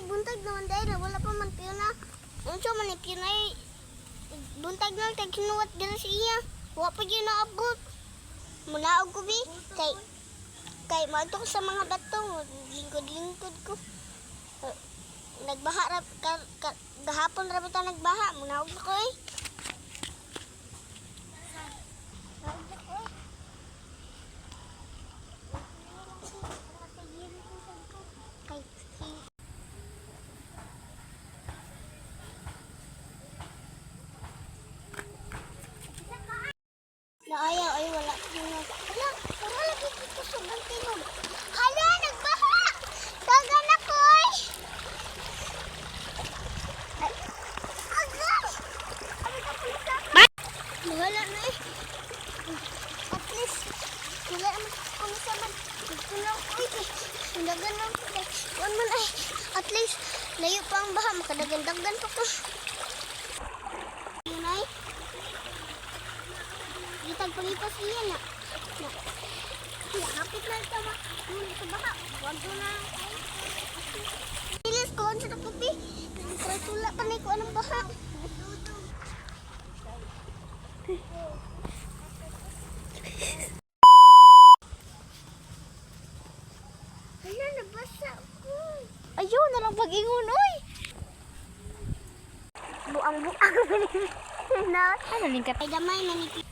buntag naman dahil wala pa man piyo na. Unsa man ni piyo na buntag lang tag kinuwat dira sa iya. Wa pa gyud naabot. Munaog ko bi kay maadto ko sa mga bato, lingkod-lingkod ko. Nagbaha ra gahapon ra bitaw nagbaha, munaog ko eh. Naayaw ay wala tinog. Hala, wala lagi dito sa tinog. Hala, nagbaha! Dagan ako ay! Agam! Bahala na eh. At least, wala naman kung saman. Nagtulang ko eh. Dagan lang ko eh. Huwag man ay. At least, layo pa ang baha. Makadagan-dagan pa ko. Yun ay. Palipas niya na. Hapit na ito ba? Ito baka. Huwag ko na. Ilis ko. Ang sa pupi. Tula pa na ko anong baha. Hala, nabasa ko. Ayun, nalang pag-ingon, oy. Buang-buang. Ano ning katay damay na ni